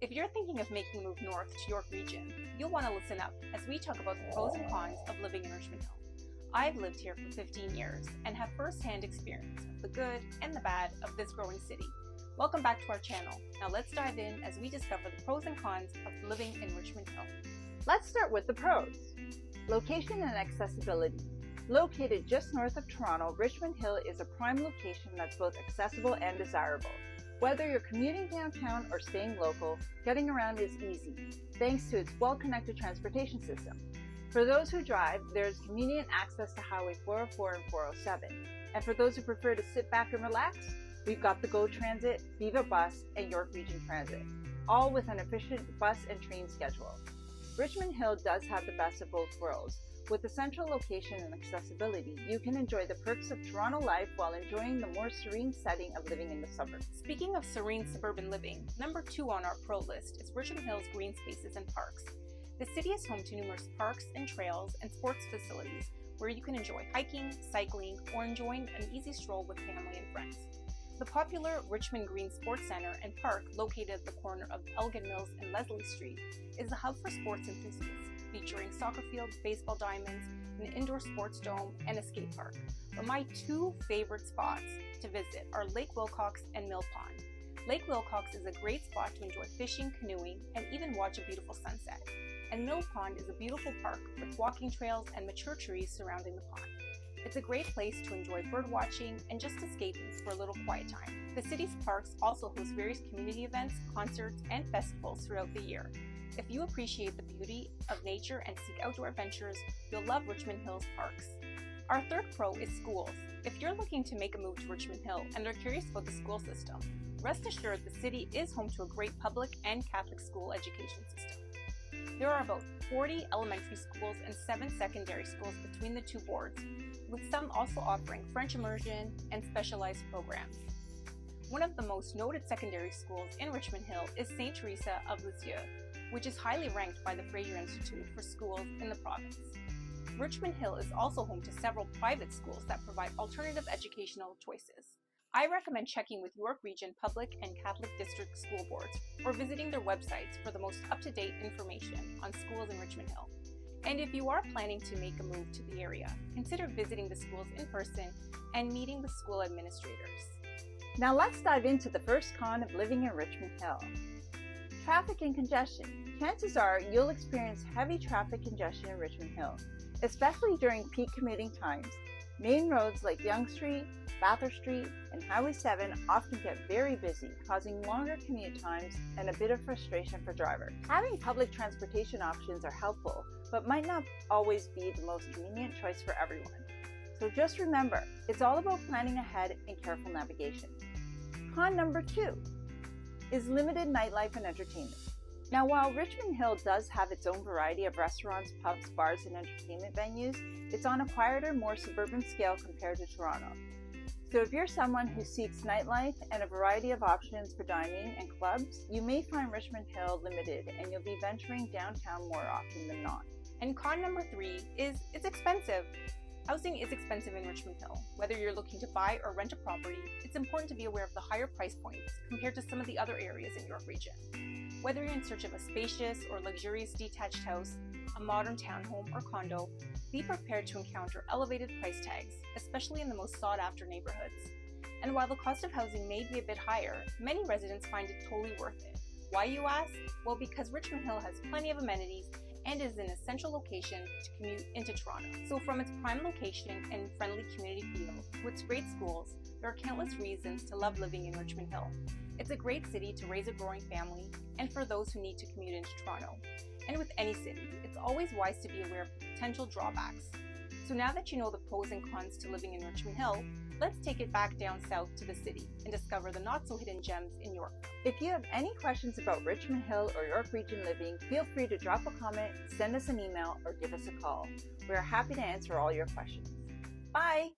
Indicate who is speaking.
Speaker 1: If you're thinking of making a move north to York Region, you'll want to listen up as we talk about the pros and cons of living in Richmond Hill. I've lived here for 15 years and have first-hand experience of the good and the bad of this growing city. Welcome back to our channel. Now let's dive in as we discover the pros and cons of living in Richmond Hill.
Speaker 2: Let's start with the pros. Location and accessibility. Located just north of Toronto, Richmond Hill is a prime location that's both accessible and desirable. Whether you're commuting downtown or staying local, getting around is easy, thanks to its well-connected transportation system. For those who drive, there's convenient access to Highway 404 and 407. And for those who prefer to sit back and relax, we've got the GO Transit, Viva Bus, and York Region Transit, all with an efficient bus and train schedule. Richmond Hill does have the best of both worlds. With a central location and accessibility, you can enjoy the perks of Toronto life while enjoying the more serene setting of living in the suburbs.
Speaker 1: Speaking of serene suburban living, number 2 on our pro list is Richmond Hill's green spaces and parks. The city is home to numerous parks and trails and sports facilities where you can enjoy hiking, cycling, or enjoying an easy stroll with family and friends. The popular Richmond Green Sports Center and Park, located at the corner of Elgin Mills and Leslie Street, is a hub for sports enthusiasts, featuring soccer fields, baseball diamonds, an indoor sports dome, and a skate park. But my 2 favorite spots to visit are Lake Wilcox and Mill Pond. Lake Wilcox is a great spot to enjoy fishing, canoeing, and even watch a beautiful sunset. And Mill Pond is a beautiful park with walking trails and mature trees surrounding the pond. It's a great place to enjoy bird watching and just escaping for a little quiet time. The city's parks also host various community events, concerts, and festivals throughout the year. If you appreciate the beauty of nature and seek outdoor adventures, you'll love Richmond Hill's parks. Our third pro is schools. If you're looking to make a move to Richmond Hill and are curious about the school system, rest assured the city is home to a great public and Catholic school education system. There are about 40 elementary schools and 7 secondary schools between the 2 boards, with some also offering French immersion and specialized programs. One of the most noted secondary schools in Richmond Hill is St. Teresa of Lisieux, which is highly ranked by the Fraser Institute for schools in the province. Richmond Hill is also home to several private schools that provide alternative educational choices. I recommend checking with York Region Public and Catholic District School Boards or visiting their websites for the most up-to-date information on schools in Richmond Hill. And if you are planning to make a move to the area, consider visiting the schools in person and meeting with school administrators.
Speaker 2: Now let's dive into the first con of living in Richmond Hill. Traffic and congestion. Chances are you'll experience heavy traffic congestion in Richmond Hill, especially during peak commuting times. Main roads like Yonge Street, Bathurst Street, and Highway 7 often get very busy, causing longer commute times and a bit of frustration for drivers. Having public transportation options are helpful, but might not always be the most convenient choice for everyone. So just remember, it's all about planning ahead and careful navigation. Con number 2 is limited nightlife and entertainment. Now, while Richmond Hill does have its own variety of restaurants, pubs, bars, and entertainment venues, it's on a quieter, more suburban scale compared to Toronto. So if you're someone who seeks nightlife and a variety of options for dining and clubs, you may find Richmond Hill limited and you'll be venturing downtown more often than not.
Speaker 1: And con number 3 is it's expensive. Housing is expensive in Richmond Hill. Whether you're looking to buy or rent a property, it's important to be aware of the higher price points compared to some of the other areas in York Region. Whether you're in search of a spacious or luxurious detached house, a modern townhome or condo, be prepared to encounter elevated price tags, especially in the most sought-after neighborhoods. And while the cost of housing may be a bit higher, many residents find it totally worth it. Why, you ask? Well, because Richmond Hill has plenty of amenities and is an essential location to commute into Toronto. So from its prime location and friendly community feel to its great schools, there are countless reasons to love living in Richmond Hill. It's a great city to raise a growing family and for those who need to commute into Toronto. And with any city, it's always wise to be aware of potential drawbacks. So now that you know the pros and cons to living in Richmond Hill, let's take it back down south to the city and discover the not-so-hidden gems in York.
Speaker 2: If you have any questions about Richmond Hill or York Region living, feel free to drop a comment, send us an email, or give us a call. We are happy to answer all your questions. Bye!